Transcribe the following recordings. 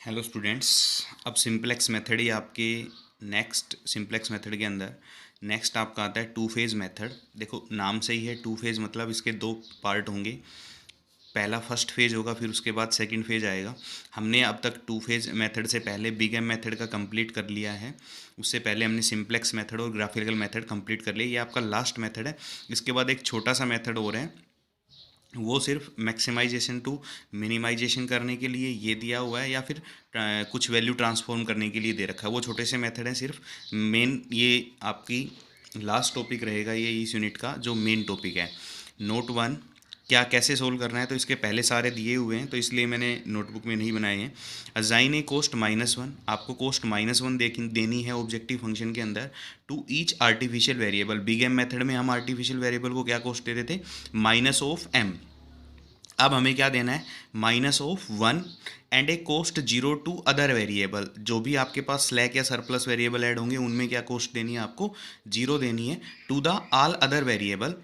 Hello students. अब simplex method ही आपके next simplex method के अंदर नेक्स्ट आपका आता है टू फेज़ मेथड। देखो नाम से ही है टू फेज़, मतलब इसके दो पार्ट होंगे। पहला फर्स्ट फेज़ होगा, फिर उसके बाद सेकंड फेज़ आएगा। हमने अब तक टू फेज़ मेथड से पहले बिग एम मेथड का कंप्लीट कर लिया है। उससे पहले हमने सिंपलेक्स मेथड और ग्राफिकल मेथड कंप्लीट कर लिया। ये आपका लास्ट मेथड है। इसके बाद एक छोटा सा मेथड और है, वो सिर्फ मैक्सिमाइजेशन टू मिनिमाइजेशन करने के लिए ये दिया हुआ है, या फिर कुछ वैल्यू ट्रांसफॉर्म करने के लिए दे रखा है। वो छोटे से मेथड हैं सिर्फ। मेन ये आपकी लास्ट टॉपिक रहेगा, ये इस यूनिट का जो मेन टॉपिक है। नोट वन, क्या कैसे सोल्व करना है, तो इसके पहले सारे दिए हुए हैं, तो इसलिए मैंने नोटबुक में नहीं बनाए हैं। अजाइन ए कोस्ट -1, आपको कोस्ट -1 देनी है ऑब्जेक्टिव फंक्शन के अंदर to each artificial variable. Big M method में हम आर्टिफिशियल वेरिएबल को क्या कोस्ट देते थे, -(m). अब हमें क्या देना है, -(1) and a cost 0 to other variable. जो भी आपके पास स्लैक या सरप्लस वेरिएबल ऐड होंगे उनमें क्या कोस्ट देनी है, आपको 0 देनी है to the all other variable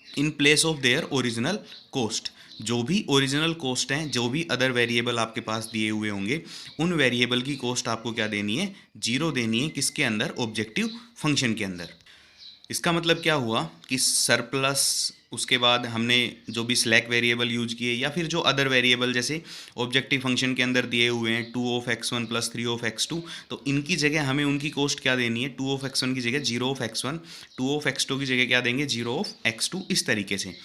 in place of their original cost. जो भी ओरिजिनल कोस्ट हैं, जो भी अदर वेरिएबल आपके पास दिए हुए होंगे, उन वेरिएबल की कोस्ट आपको क्या देनी है, 0 देनी है। किसके अंदर, ऑब्जेक्टिव फंक्शन के अंदर। इसका मतलब क्या हुआ कि सरप्लस, उसके बाद हमने जो भी स्लैक वेरिएबल यूज किए, या फिर जो अदर वेरिएबल जैसे ऑब्जेक्टिव फंक्शन के अंदर दिए हुए हैं 2(x1 + 3(x2), तो इनकी जगह हमें उनकी कोस्ट क्या देनी है, 2(x1) की जगह 0(x1), 2(x2) की जगह क्या देंगे, 0(x2). इस तरीके से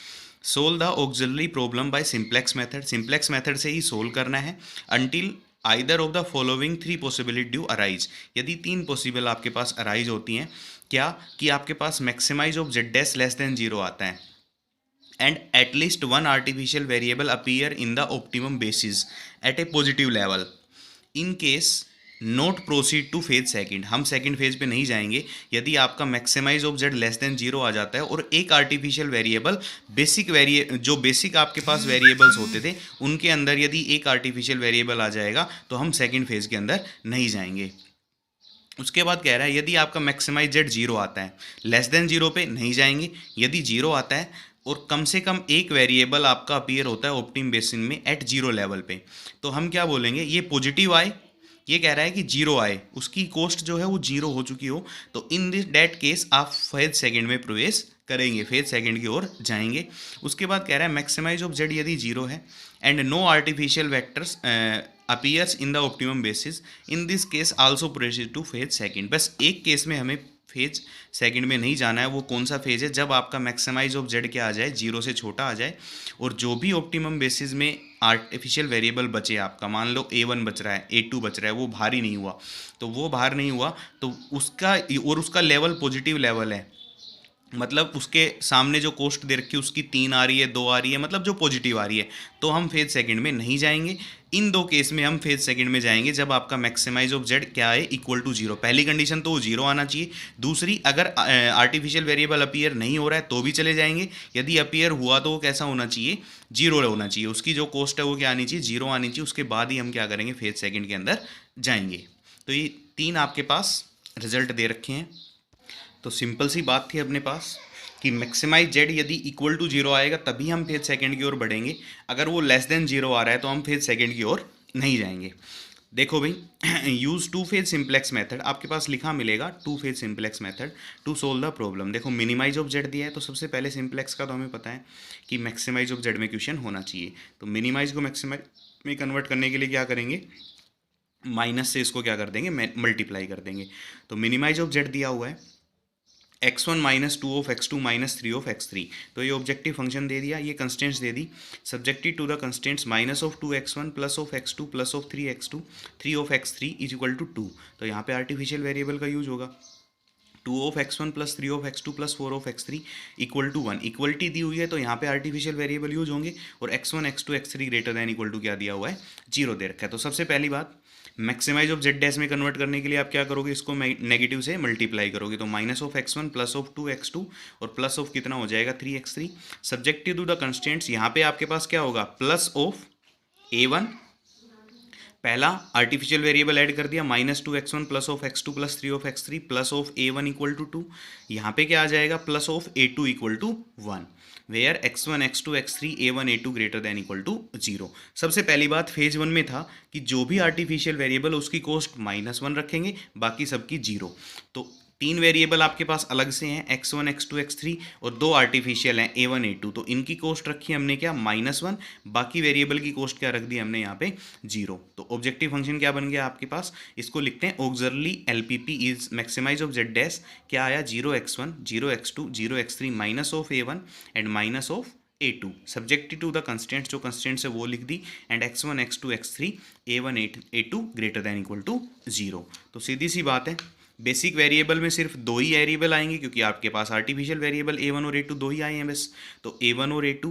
solve the auxiliary problem by simplex method. Simplex method से ही सोल्व करना है until either of the following 3 possibility do arise. यदि 3 पॉसिबल आपके पास अराइज होती हैं, क्या कि आपके पास maximize of Z dash less than 0 आता है, and at least one artificial variable appear in the optimum basis at a positive level. In case not proceed to phase second, हम सेकंड फेज पे नहीं जाएंगे यदि आपका maximize of Z less than 0 आ जाता है और एक आर्टिफिशियल वेरिएबल जो बेसिक आपके पास वेरिएबल्स होते थे उनके अंदर यदि एक आर्टिफिशियल वेरिएबल आ जाएगा, तो हम सेकंड फेज के अंदर नहीं जाएंगे। उसके बाद कह रहा है यदि आपका मैक्सिमाइज जेड 0 आता है, लेस देन 0 पे नहीं जाएंगे। यदि 0 आता है और कम से कम एक वेरिएबल आपका अपीयर होता है ऑप्टिम बेसिन में एट 0 लेवल पे, तो हम क्या बोलेंगे, ये पॉजिटिव आए। ये कह रहा है कि 0 आए, उसकी कोस्ट जो है वो 0 हो चुकी हो, तो इन दिस डैट केस आप फेज सेकंड में प्रवेश करेंगे, फेज सेकंड की ओर जाएंगे। उसके बाद कह रहा है मैक्सिमाइज ऑफ जेड यदि 0 है and no artificial vectors appears in the optimum basis, in this case also proceed to phase second. बस एक केस में हमें फेज सेकंड में नहीं जाना है। वो कौन सा फेज है, जब आपका मैक्सिमाइज ऑफ जेड क्या आ जाए, 0 से छोटा आ जाए, और जो भी ऑप्टिमम बेसिस में आर्टिफिशियल वेरिएबल बचे, आपका मान लो A1 बच रहा है, A2 बच रहा है, वो भारी नहीं हुआ, तो वो बाहर नहीं हुआ, तो उसका लेवल पॉजिटिव लेवल है, मतलब उसके सामने जो कोस्ट दे रखी है उसकी 3 आ रही है, 2 आ रही है, मतलब जो पॉजिटिव आ रही है, तो हम फेज सेकंड में नहीं जाएंगे। इन दो केस में हम फेज सेकंड में जाएंगे जब आपका मैक्सिमाइज ऑफ जेड क्या है, इक्वल टू 0। पहली कंडीशन तो 0 आना चाहिए। दूसरी, अगर आर्टिफिशियल वेरिएबल अपीयर नहीं हो रहा है तो भी चले जाएंगे। यदि अपीयर हुआ तो वो कैसा होना चाहिए, 0 होना चाहिए। उसकी जो कोस्ट है वो क्या आनी चाहिए, 0 आनी चाहिए। उसके बाद ही हम क्या करेंगे, फेज सेकंड के अंदर जाएंगे। तो ये 3 आपके पास रिजल्ट दे रखे हैं। तो सिंपल सी बात थी अपने पास कि मैक्सिमाइज जेड यदि इक्वल टू 0 आएगा तभी हम फेज सेकंड की ओर बढ़ेंगे। अगर वो लेस देन 0 आ रहा है तो हम फेज सेकंड की ओर नहीं जाएंगे। देखो भाई, use two phase simplex method, आपके पास लिखा मिलेगा two phase simplex method to solve the problem. देखो मिनिमाइज ऑफ जेड दिया है, तो सबसे पहले सिंप्लेक्स का तो हमें पता है कि मैक्सिमाइज ऑफ जेड में क्वेश्चन होना चाहिए। तो मिनिमाइज को मैक्सिमाइज में कन्वर्ट करने के लिए क्या करेंगे, माइनस से इसको क्या कर देंगे, मल्टीप्लाई कर देंगे। तो मिनिमाइज ऑफ जेड दिया हुआ है x1 -2(x2 -3(x3), तो ये ऑब्जेक्टिव फंक्शन दे दिया, ये कंस्टेंट्स दे दी। Subjected to the constants -(2)(x1 +(x2 +3(x2 3)(x3 = 2), तो यहाँ पे आर्टिफिशियल वेरिएबल का यूज होगा। 2(x1 + 3)(x2 + 4)(x3 = 1। इक्वलिटी दी हुई है तो यहाँ पे आर्टिफिशियल वेरिएबल यूज होंगे, और x1 x2 x3 > क्या दिया हुआ है, 0 दे रखा है। तो सबसे पहली बात, मैक्सिमाइज ऑफ जेड डैश में कन्वर्ट करने के लिए आप क्या करोगे, इसको नेगेटिव से मल्टीप्लाई करोगे, तो -(x1 + 2)(x2 और प्लस ऑफ कितना हो जाएगा, 3(x3). Subjective to the constants, यहाँ पे आपके पास क्या होगा, +(a1 पहला आर्टिफिशियल वेरिएबल ऐड कर दिया, -2x1 plus of x2 plus 3 of x3 plus of a1 equal to 2। यहाँ पे क्या आ जाएगा, plus of a2 equal to 1, where x1 x2 x3 a1 a2 greater than equal to 0। सबसे पहली बात फेज 1 में था कि जो भी आर्टिफिशियल वेरिएबल उसकी कॉस्ट -1 रखेंगे, बाकी सबकी 0। तो 3 वेरिएबल आपके पास अलग से हैं, x1 x2 x3, और 2 आर्टिफिशियल हैं a1 a2। तो इनकी कॉस्ट रखी हमने क्या, -1, बाकी वेरिएबल की कॉस्ट क्या रख दी हमने यहाँ पे 0। तो ऑब्जेक्टिव फंक्शन क्या बन गया आपके पास, इसको लिखते हैं auxiliary LPP is maximize of z dash, क्या आया 0x1 0x2 0x3 minus of a1 and minus of a2 subjected to the constants, जो कंस्टेंट्स है वो लिख दी, and x1 x2 x3 a1 a2 greater than equal to 0। तो सीधी सी बात है, बेसिक वेरिएबल में सिर्फ 2 ही वेरिएबल आएंगे, क्योंकि आपके पास आर्टिफिशियल वेरिएबल a1 और a2 2 ही आए हैं बस। तो a1 और a2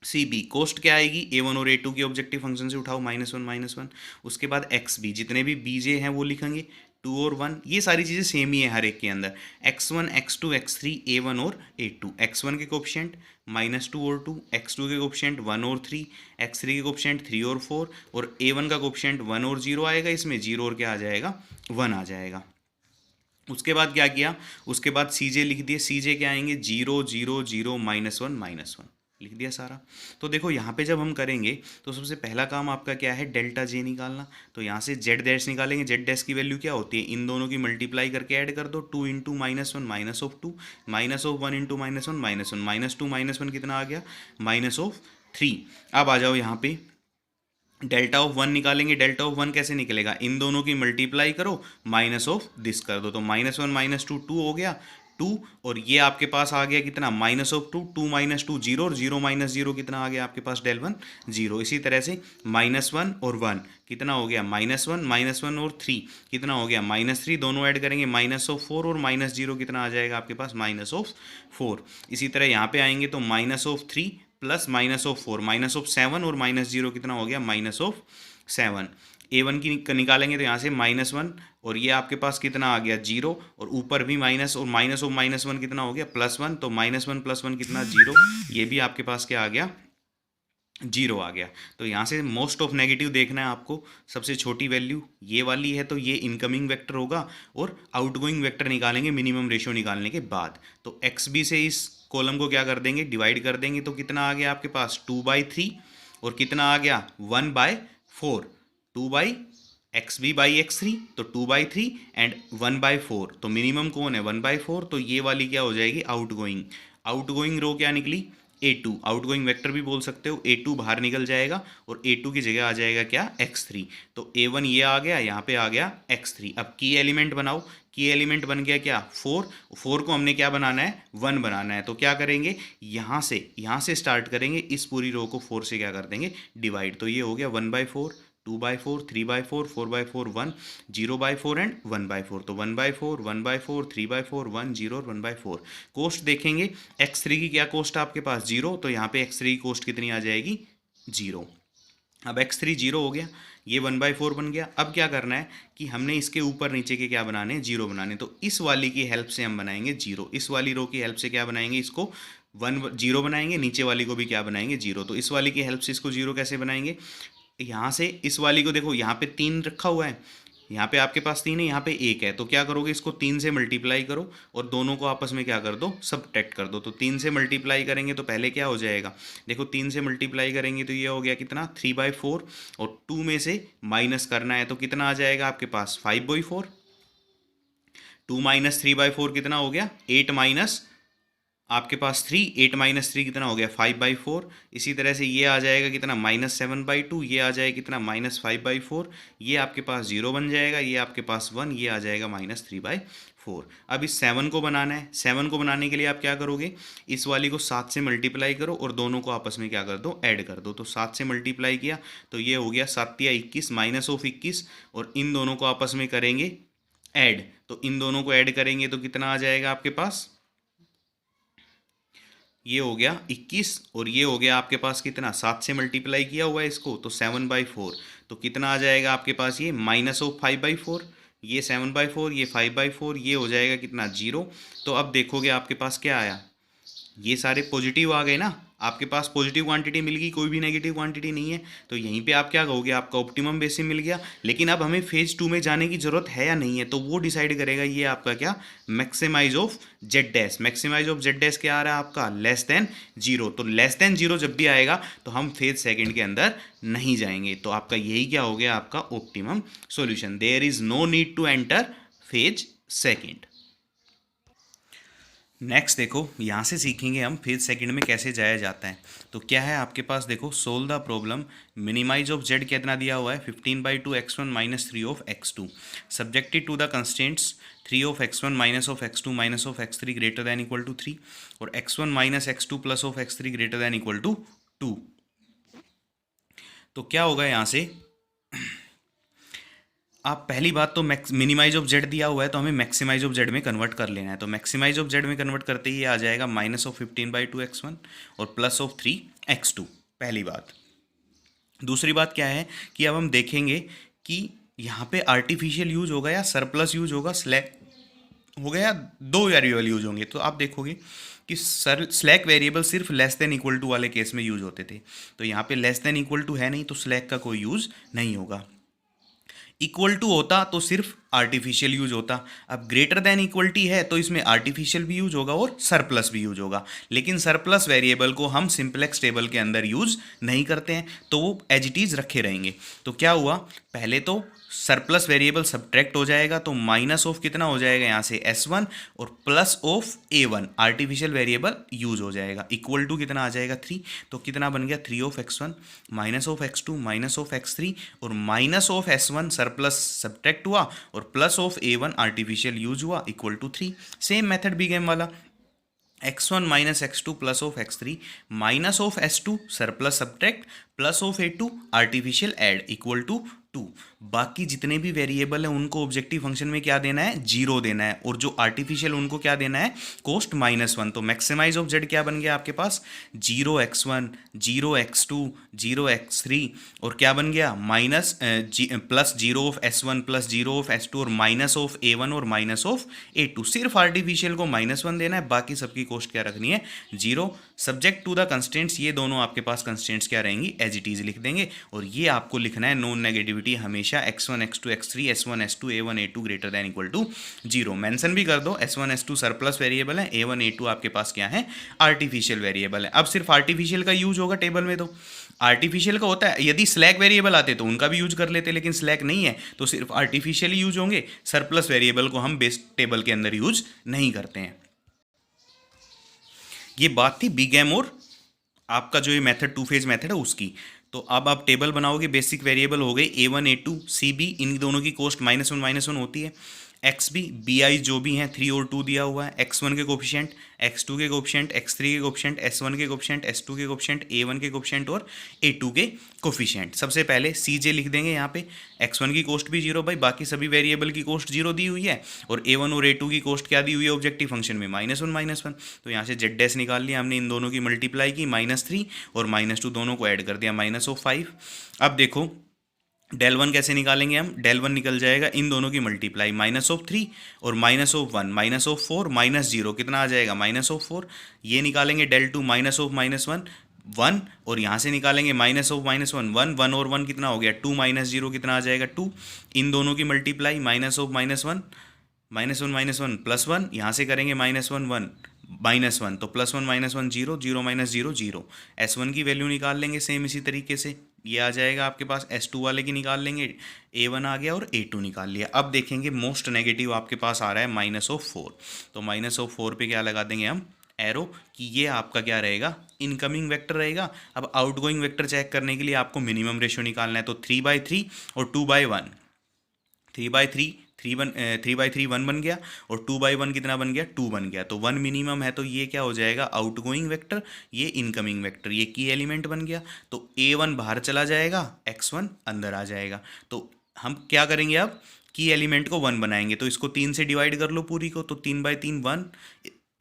CB कॉस्ट क्या आएगी, a1 और a2 की ऑब्जेक्टिव फंक्शन से उठाओ -1 उसके बाद XB जितने भी BJ हैं वो लिखेंगे 2 और 1, ये सारी चीज़ें सेम ही है हर एक के अंदर। x1 x2 x3 a1 और a2, x1 के कोफिशिएंट -2 और 2, x2 के कोफिशिएंट 1 और 3, x3 के कोफिशिएंट 3 और 4, और a1 का कोफिशिएंट 1 और 0 आएगा, इसमें 0 और क्या आ जाएगा, 1 आ जाएगा। उसके बाद क्या किया, उसके बाद CJ लिख दिए, CJ क्या आएंगे 0 0 0 -1 लिख दिया सारा। तो देखो यहाँ पे जब हम करेंगे तो सबसे पहला काम आपका क्या है, डेल्टा J निकालना। तो यहाँ से Z डैश निकालेंगे, Z डैश की वैल्यू क्या होती है, इन दोनों की मल्टीप्लाई करके ऐड कर दो, 2 into -1 minus of 2, minus of 1 into -1 -1, -2 -1 कितना आ गया, -3। अब आ जाओ यहाँ पे डेल्टा ऑफ 1 निकालेंगे, डेल्टा ऑफ 1 कैसे निकलेगा, इन दोनों की मल्टीप्लाई करो, माइनस ऑफ दिस कर दो, तो -1 -2 2 हो गया 2, और ये आपके पास आ गया कितना, -2 2 -2 0, और 0 -0 कितना आ गया आपके पास, del 1 0। इसी तरह से -1 और 1 कितना हो गया, -1 और 3 कितना हो गया, -3, दोनों ऐड करेंगे -4, और -0 कितना आ जाएगा आपके पास, -4। इसी तरह यहाँ पे आएंगे तो -3 प्लस -4 -7, और -0 कितना हो गया, -7। a1 की निकालेंगे तो यहाँ से -1, और ये आपके पास कितना आ गया 0, और ऊपर भी माइनस, और माइनस ऑफ -1 कितना हो गया, +1, तो -1 + 1 कितना 0, ये भी आपके पास क्या आ गया, 0 आ गया। तो यहाँ से मोस्ट ऑफ नेगेटिव देखना है आपको, सबसे छोटी वैल्यू ये वाली है, तो ये इनकमिंग वेक्टर होगा, और आउटगोइंग वेक्टर निकालेंगे मिनिमम रेशियो निकालने के बाद। तो XB से इस कॉलम को क्या कर देंगे, डिवाइड कर देंगे, तो कितना आ गया आपके पास 2/3, और कितना आ गया 1/4, 2/XB/X3, तो 2/3 एंड 1/4, तो मिनिमम कौन है 1/4, तो ये वाली क्या हो जाएगी, आउटगोइंग रो क्या निकली, A2, आउटगोइंग वेक्टर भी बोल सकते हो, A2 बाहर निकल जाएगा, और A2 की जगह आ जाएगा क्या, X3। तो A1 ये आ गया, यहाँ पे आ गया X3। अब की एलिमेंट बनाओ, की एलिमेंट बन गया क्या 4 को हमने क्या बनाना है, 1 बनाना है। तो क्या करेंगे, यहाँ से स्टार्ट करेंगे, इस पूरी रो को 4 से क्या कर देंगे, डिवाइड। तो ये हो गया 1/4 2/4 3/4 4/4 1 0/4 एंड 1/4, तो 1/4 1/4 3/4 1 0 और 1/4। कॉस्ट देखेंगे, x3 की क्या कॉस्ट है आपके पास 0, तो यहाँ पे x3 की कॉस्ट कितनी आ जाएगी 0। अब x3 0 हो गया, ये 1/4 बन गया। अब क्या करना है कि हमने इसके ऊपर नीचे के क्या बनाने हैं, 0 बनाने। तो इस वाली की हेल्प से हम बनाएंगे 0, इस वाली रो की हेल्प से क्या बनाएंगे, इसको 0 बनाएंगे, नीचे वाली को भी क्या बनाएंगे 0। तो इस वाली की हेल्प से इसको 0 कैसे बनाएंगे, यहाँ से इस वाली को देखो, यहाँ पे 3 रखा हुआ है, यहाँ पे आपके पास 3 है, यहाँ पे 1 है, तो क्या करोगे, इसको 3 से मल्टीप्लाई करो, और दोनों को आपस में क्या कर दो, सबट्रैक्ट कर दो। तो 3 से मल्टीप्लाई करेंगे तो पहले क्या हो जाएगा, देखो 3 से मल्टीप्लाई करेंगे तो ये हो गया कितना 3/4, और 2 में से माइनस करना है तो कितना आ जाएगा आपके पास 5/4, 2 - 3/4 कितना हो गया 8 माइनस आपके पास 3, 8 - 3 कितना हो गया 5/4। इसी तरह से ये आ जाएगा कितना -7/2, ये आ जाएगा कितना -5/4, ये आपके पास 0 बन जाएगा, ये आपके पास 1, ये आ जाएगा -3/4। अब इस 7 को बनाना है, 7 को बनाने के लिए आप क्या करोगे, इस वाली को 7 से मल्टीप्लाई करो, और दोनों को आपस में क्या कर दो, ऐड कर दो। तो 7 से मल्टीप्लाई किया तो ये हो गया 7 × 21 -21, और इन दोनों को आपस में करेंगे ऐड। तो इन दोनों को ऐड करेंगे तो कितना आ जाएगा आपके पास, ये हो गया 21, और ये हो गया आपके पास कितना 7 से मल्टीप्लाई किया हुआ है इसको, तो 7/4। तो कितना आ जाएगा आपके पास, ये -5/4, ये 7/4, ये 5/4, ये हो जाएगा कितना 0। तो अब देखोगे आपके पास क्या आया, ये सारे पॉजिटिव आ गए ना, आपके पास पॉजिटिव क्वांटिटी मिल गई, कोई भी नेगेटिव क्वांटिटी नहीं है, तो यहीं पे आप क्या कहोगे, आपका ऑप्टिमम बेसिस मिल गया। लेकिन अब हमें फेज 2 में जाने की जरूरत है या नहीं है, तो वो डिसाइड करेगा ये आपका क्या, maximize of Z dash. Maximize of Z dash क्या आ रहा है आपका, लेस देन जीरो। तो लेस देन जीरो जब भी आएगा तो हम फेज सेकंड के अंदर नहीं जाएंगे, तो आपका यही क्या हो गया, आपका optimum solution. There is no need to enter phase second. Next देखो, यहाँ से सीखेंगे हम फेज सेकंड में कैसे जाया जाता है। तो क्या है आपके पास, देखो solve the problem. Minimize of Z कितना दिया हुआ है, 15/2 x1 minus 3 subjected to the constants 3 minus of x2 minus of x3 greater than equal to 3 और x1 minus x2 plus of x3 greater than equal to 2। तो क्या होगा यहाँ से, आप पहली बात तो मिनिमाइज ऑफ जेड दिया हुआ है तो हमें मैक्सिमाइज ऑफ जेड में कन्वर्ट कर लेना है। तो मैक्सिमाइज ऑफ जेड में कन्वर्ट करते ही आ जाएगा माइनस ऑफ 15/2 x1 और प्लस ऑफ 3 x2, पहली बात। दूसरी बात क्या है कि अब हम देखेंगे कि यहाँ पे आर्टिफिशियल यूज होगा या सरप्लस यूज होगा, स्लैक होगा या दो वेरिएबल यूज होंगे। तो आप देखोगे कि स्लैक वेरिएबल सिर्फ लेस देन इक्वल टू वाले केस में यूज होते थे, तो यहाँ पे लेस देन इक्वल टू है नहीं, तो स्लैक का कोई यूज नहीं होगा। इक्वल टू होता तो सिर्फ आर्टिफिशियल यूज होता। अब ग्रेटर देन इक्वलिटी है तो इसमें आर्टिफिशियल भी यूज होगा और सरप्लस भी यूज होगा, लेकिन सरप्लस वेरिएबल को हम सिंपलेक्स टेबल के अंदर यूज नहीं करते हैं, तो वो एज इट इज रखे रहेंगे। तो क्या हुआ, पहले तो सरप्लस वेरिएबल सब्ट्रैक्ट हो जाएगा, तो माइनस ऑफ कितना हो जाएगा यहाँ से s1 और plus of a1 artificial variable use हो जाएगा, इक्वल टू कितना आ जाएगा 3। तो कितना बन गया 3 of x1 minus of x2 minus of x3 और minus of s1 surplus subtract हुआ और plus of a1 artificial use हुआ, equal to 3। Same method big M वाला, x1 minus x2 plus of x3 minus of s2 surplus subtract plus of a2 artificial add, equal to 2। बाकी जितने भी variable हैं उनको objective function में क्या देना है, जीरो देना है, और जो आर्टिफिशियल उनको क्या देना है, कोस्ट -1। तो मैक्सिमाइज ऑफ जेड क्या बन गया आपके पास, 0x1 0x2 0x3 और क्या बन गया minus plus 0 of s1 plus 0 of s2 और माइनस ऑफ a1 और माइनस ऑफ a2। सिर्फ आर्टिफिशियल को -1 देना है, बाकी सबकी कोस्ट क्या रखनी है, 0। सब्जेक्ट टू द कंस्टेंट्स, ये दोनों आपके पास कंस्टेंट्स क्या रहेंगी, एज इट इज लिख देंगे। और ये आपको लिखना है नॉन नेगेटिविटी हमेशा x1 x2 x3 s1 s2 a1 a2 greater than equal to 0। Mention भी कर दो, s1 s2 सरप्लस वेरिएबल है, a1 a2 आपके पास क्या है, आर्टिफिशियल वेरिएबल है। अब सिर्फ आर्टिफिशियल का यूज होगा टेबल में, तो आर्टिफिशियल का होता है, यदि स्लैक वेरिएबल आते तो उनका भी यूज कर लेते, लेकिन स्लैक नहीं है तो सिर्फ आर्टिफिशियल ही यूज होंगे। सरप्लस वेरिएबल को हम बेस टेबल के अंदर यूज नहीं करते हैं। ये बात थी बी गैम और आपका जो ये मेथड टू फेज मेथड है उसकी। तो अब आप टेबल बनाओगे, बेसिक वेरिएबल हो गए a1 a2 cb, इन दोनों की कोस्ट -1 होती है। XB BI जो भी हैं 3 और 2 दिया हुआ है, x1 के कोफिशिएंट, x2 के कोफिशिएंट, x3 के कोफिशिएंट, s1 के कोफिशिएंट, s2 के कोफिशिएंट, a1 के कोफिशिएंट और a2 के कोफिशिएंट। सबसे पहले CJ लिख देंगे यहाँ पे, x1 की कोस्ट भी 0 भाई, बाकी सभी वेरिएबल की कोस्ट 0 दी हुई है, और a1 और a2 की कोस्ट क्या दी हुई है ऑब्जेक्टिव फंक्शन में, -1 तो यहाँ से जेड डैश निकाल लिया हमने, इन दोनों की मल्टीप्लाई की, -3 और -2 दोनों को ऐड कर दिया, -5। अब देखो डेल वन कैसे निकालेंगे हम, डेल वन निकल जाएगा इन दोनों की मल्टीप्लाई, -3 और -1 -4 -0 कितना आ जाएगा, -4। ये निकालेंगे डेल टू -1 1 और यहाँ से निकालेंगे -1 1 और 1 कितना हो गया 2 -0 कितना आ जाएगा 2। इन दोनों की मल्टीप्लाई -1 -1 +1, यहाँ से करेंगे -1 1 तो +1 -1 0 0 -0 0। S1 की वैल्यू निकाल लेंगे सेम इसी तरीके से, ये आ जाएगा आपके पास, S2 वाले की निकाल लेंगे, A1 आ गया और A2 निकाल लिया। अब देखेंगे मोस्ट नेगेटिव आपके पास आ रहा है -4, तो -4 पे क्या लगा देंगे हम, एरो, कि ये आपका क्या रहेगा, इनकमिंग वेक्टर रहेगा। अब आउटगोइंग वेक्टर चेक करने के लिए आपको मिनिमम रेशियो निकालना है, तो 3/3 और 2/1, 3/3 1 बन गया और 2/1 कितना बन गया 2 बन गया, तो 1 मिनिमम है, तो ये क्या हो जाएगा आउटगोइंग वेक्टर, ये इनकमिंग वेक्टर, ये की एलिमेंट बन गया। तो A1 बाहर चला जाएगा, x1 अंदर आ जाएगा। तो हम क्या करेंगे अब, की एलिमेंट को 1 बनाएंगे, तो इसको 3 से डिवाइड कर लो पूरी को, तो 3/3 1।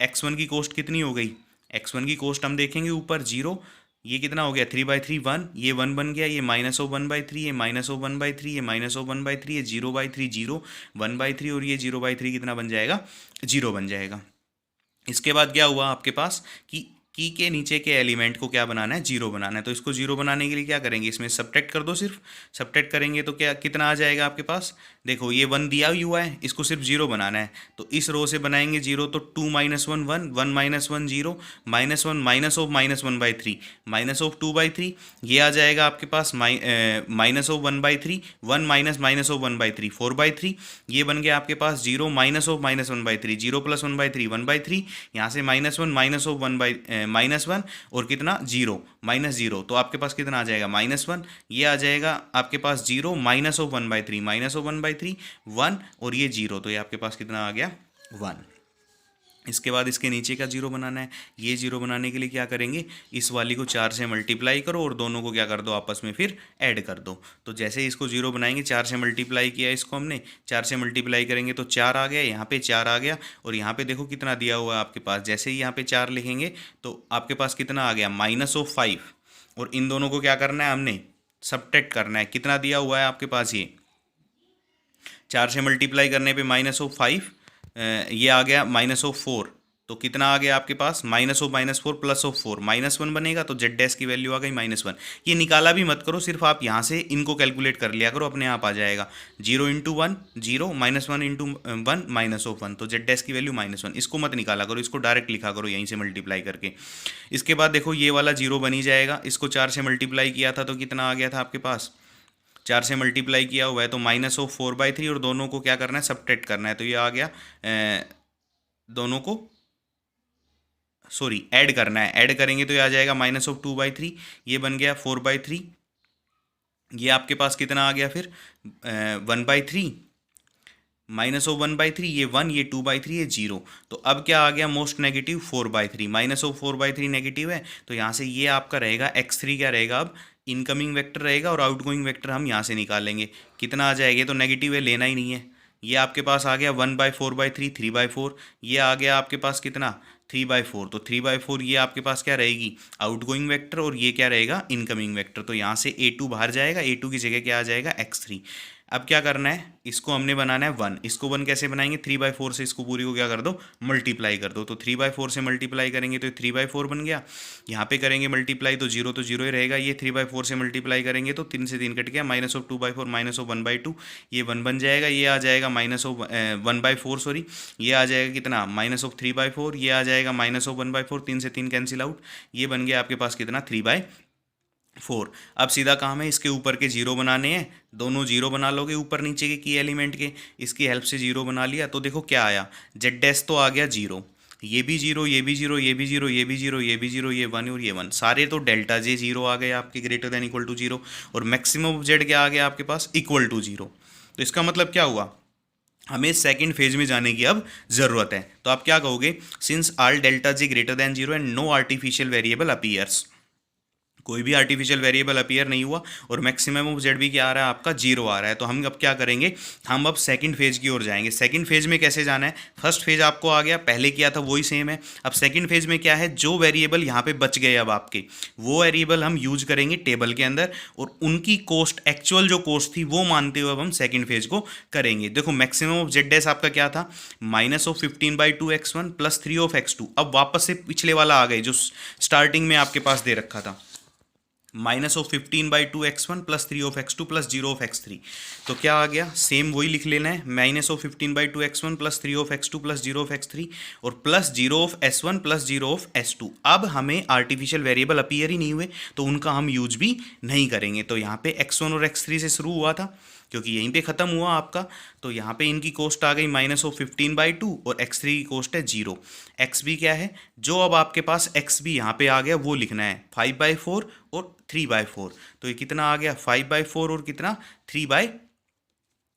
x1 की कोस्ट कितनी हो गई, x1 की कोस्ट हम देखेंगे ऊपर 0, ये कितना हो गया 3/3 1, ये 1 बन गया, ये -1/3, ये -1/3, ये -1/3, ये 0/3 0 1/3 और ये 0/3 कितना बन जाएगा 0 बन जाएगा। इसके बाद क्या हुआ आपके पास कि की के नीचे के एलिमेंट को क्या बनाना है, जीरो बनाना है। तो इसको जीरो बनाने के लिए क्या करेंगे, इसमें सब्ट्रैक्ट कर दो, सिर्फ सब्ट्रैक्ट करेंगे तो क्या कितना आ जाएगा आपके पास, देखो ये वन दिया ही हुआ है, इसको सिर्फ जीरो बनाना है। तो इस रो से बनाएंगे जीरो, तो two minus one one, one minus one zero, minus one minus one by three, minus of two by three, ये आ जाएगा आपके पास minus of one by three, one minus of one by three, four by three, ये बन गया आपके पास zero, minus of minus one by three, zero plus one by three, one by three, यहाँ से minus of one by minus one, और कितना zero, minus zero, तो आपके पास कितना आ जाएगा माइनस वन, ये आ जाएगा आपके पास zero, minus of one by three, minus of one by three, one, और ये जीरो, तो ये आपके पास कितना आ गया, वन। इसके बाद इसके नीचे का जीरो बनाना है। ये जीरो बनाने के लिए क्या करेंगे, इस वाली को चार से मल्टीप्लाई करो और दोनों को क्या कर दो, आपस में फिर ऐड कर दो। तो जैसे ही इसको जीरो बनाएंगे, चार से मल्टीप्लाई किया इसको हमने, चार से मल्टीप्लाई करेंगे तो चार आ गया, यहाँ पे चार आ गया, और यहाँ पे देखो कितना दिया हुआ है आपके पास, जैसे ही यहाँ पे चार लिखेंगे तो आपके पास कितना आ गया, माइनस ऑफ फाइव, और इन दोनों को क्या करना है हमने, सब्ट्रैक्ट करना है। कितना दिया हुआ है आपके पास, ये चार से मल्टीप्लाई करने पे माइनस ऑफ फाइव, ये आ गया माइनस ऑफ फोर, तो कितना आ गया आपके पास, minus of minus four plus of four, minus one बनेगा, तो जेड डैश की वैल्यू आ गई माइनस वन। ये निकाला भी मत करो, सिर्फ आप यहाँ से इनको कैलकुलेट कर लिया करो, अपने आप आ जाएगा। Zero into one zero, minus one into one minus of one, तो जेड डैश की वैल्यू माइनस वन। इसको मत निकाला करो, इसको डायरेक्ट लिखा करो यहीं से मल्टीप्लाई करके। इसके बाद देखो ये वाला जीरो बनी जाएगा, इसको चार से मल्टीप्लाई किया था तो कितना आ गया था आपके पास, चार से मल्टीप्लाई किया हुआ है तो minus of four by three, और दोनों को क्या करना है, सब्ट्रैक्ट करना है, तो ये आ गया दोनों को सॉरी ऐड करना है, ऐड करेंगे तो ये आ जाएगा minus of two by three, ये बन गया फोर बाई थ्री, ये आपके पास कितना आ गया फिर one by three, minus of one by three, ये वन, ये टू बाई थ्री, ये जीरो। तो अब क्या आ गया, most negative four by three, minus of four by three negative है, तो यहाँ से ये आपका रहेगा एक्स थ्री, क्या रहेगा अब इनकमिंग वेक्टर रहेगा, और आउटगोइंग वेक्टर हम यहाँ से निकालेंगे, कितना आ जाएगा, तो नेगेटिव है, लेना ही नहीं है। ये आपके पास आ गया one by four by three, three by four, ये आ गया आपके पास कितना, थ्री बाई फोर, तो थ्री बाई फोर ये आपके पास क्या रहेगी, आउटगोइंग वेक्टर, और ये क्या रहेगा, इनकमिंग वेक्टर। तो यहाँ से ए टू बाहर जाएगा, ए टू की जगह क्या आ जाएगा, एक्स थ्री। अब क्या करना है, इसको हमने बनाना है वन, इसको वन कैसे बनाएंगे, थ्री बाई फोर से इसको पूरी को क्या कर दो, मल्टीप्लाई कर दो, तो थ्री बाई फोर से मल्टीप्लाई करेंगे तो थ्री बाई फोर बन गया, यहाँ पे करेंगे मल्टीप्लाई तो जीरो ही रहेगा, ये थ्री बाई फोर से मल्टीप्लाई करेंगे तो तीन से तीन कट गया, minus of two by four, minus of one by two, ये वन बन जाएगा, ये आ जाएगा minus of one by four, sorry, ये आ जाएगा कितना, minus of three by four, ये आ जाएगा minus of one by four, तीन से तीन कैंसिल आउट, ये बन गया आपके पास कितना, थ्री बाई फोर। अब सीधा काम है इसके ऊपर के जीरो बनाने हैं, दोनों जीरो बना लोगे ऊपर नीचे के की एलिमेंट के, इसकी हेल्प से जीरो बना लिया, तो देखो क्या आया, जेड डैश तो आ गया जीरो, ये भी जीरो, ये भी जीरो, ये भी जीरो, ये भी जीरो, ये भी जीरो, ये वन और ये वन, सारे तो डेल्टा जे जीरो आ गए आपके, greater than equal to zero, और मैक्सिमम जेड क्या आ गया आपके पास, इक्वल टू जीरो। तो इसका मतलब क्या हुआ, हमें सेकंड फेज में जाने की अब जरूरत है। तो आप क्या कहोगे, since all delta j greater than zero and no artificial variable appears, कोई भी आर्टिफिशियल वेरिएबल अपीयर नहीं हुआ, और मैक्सिमम ऑफ जेड भी क्या आ रहा है आपका, जीरो आ रहा है। तो हम अब क्या करेंगे, हम अब सेकंड फेज की ओर जाएंगे। सेकंड फेज में कैसे जाना है, फर्स्ट फेज आपको आ गया, पहले किया था वही सेम है। अब सेकंड फेज में क्या है, जो वेरिएबल यहाँ पे बच गए अब आपके, वो वेरिएबल हम यूज करेंगे टेबल के अंदर, और उनकी कॉस्ट, एक्चुअल जो कॉस्ट थी वो मानते हुए अब हम सेकंड फेज को करेंगे। देखो मैक्सिमम ऑफ जेड डैश आपका क्या था, minus of fifteen by two x one plus three of x two. अब वापस से पिछले वाला आ गए जो स्टार्टिंग में आपके पास दे रखा था, minus of fifteen by two x one plus three of x two plus zero of x three. तो क्या आ गया, सेम वही लिख लेना है, minus of fifteen by two x one plus three of x two plus zero of x three, और plus zero of s one plus zero of s two. अब हमें आर्टिफिशियल वेरिएबल अपीयर ही नहीं हुए, तो उनका हम यूज भी नहीं करेंगे। तो यहाँ पे एक्स वन और एक्स थ्री से शुरू हुआ था, क्योंकि यहीं पे ख़त्म हुआ आपका, तो यहाँ पे इनकी कॉस्ट आ गई minus of fifteen by to, और एक्स थ्री की कॉस्ट है जीरो। एक्स बी क्या है, जो अब आपके पास एक्स बी यहाँ पे आ गया वो लिखना है, फाइव बाई फोर और थ्री बाई फोर। तो ये कितना आ गया, फाइव बाई फोर और कितना, थ्री बाई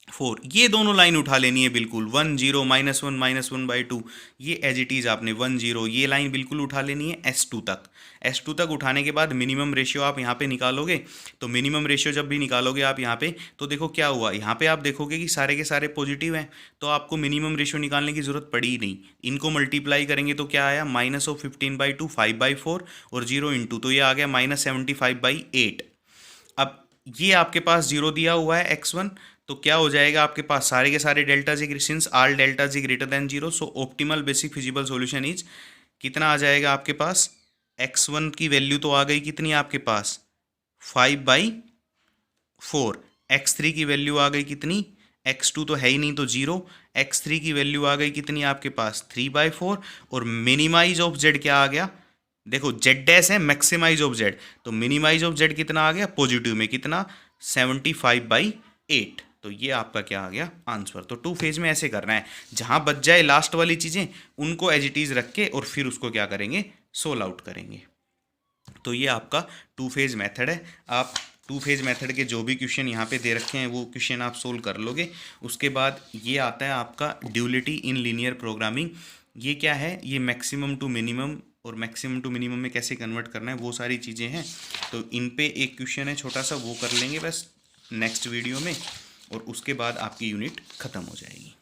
फोर। ये दोनों लाइन उठा लेनी है बिल्कुल, one zero minus one by two, ये एज इट इज़ आपने वन जीरो, ये लाइन बिल्कुल उठा लेनी है एस टू तक। एस टू तक उठाने के बाद मिनिमम रेशियो आप यहाँ पे निकालोगे, तो मिनिमम रेशियो जब भी निकालोगे आप यहाँ पे, तो देखो क्या हुआ, यहाँ पे आप देखोगे कि सारे के सारे पॉजिटिव हैं, तो आपको मिनिमम रेशियो निकालने की जरूरत पड़ी ही नहीं। इनको मल्टीप्लाई करेंगे तो क्या आया, minus of fifteen by to, five by four और जीरो इंटू, तो ये आ गया माइनस 75/8। अब ये आपके पास 0 दिया हुआ है x1, तो क्या हो जाएगा आपके पास सारे के सारे delta G, since all delta G greater than 0, so optimal basic feasible solution is कितना आ जाएगा आपके पास, x1 की वैल्यू तो आ गई कितनी आपके पास 5/4, x3 की वैल्यू आ गई कितनी, x2 तो है ही नहीं तो 0, x3 की वैल्यू आ गई कितनी आपके पास 3/4, और मिनिमाइज ऑफ z क्या आ गया, देखो जेड डैश है मैक्सिमाइज ऑफ जेड, तो मिनिमाइज ऑफ जेड कितना आ गया पॉजिटिव में कितना 75/8, तो ये आपका क्या आ गया आंसर। तो टू फेज में ऐसे करना है, जहां बच जाए लास्ट वाली चीजें उनको एज इट इज रख के और फिर उसको क्या करेंगे सोल आउट करेंगे। तो ये आपका टू फेज मेथड है। आप टू फेज मेथड के जो भी क्वेश्चन यहाँ पे दे रखे हैं वो क्वेश्चन आप सोल्व कर लोगे। उसके बाद ये आता है आपका ड्यूलिटी इन लीनियर प्रोग्रामिंग। ये क्या है, ये मैक्सिमम टू मिनिमम और मैक्सिमम टू मिनिमम में कैसे कन्वर्ट करना है वो सारी चीज़ें हैं। तो इन पे एक क्वेश्चन है छोटा सा, वो कर लेंगे बस नेक्स्ट वीडियो में, और उसके बाद आपकी यूनिट ख़त्म हो जाएगी।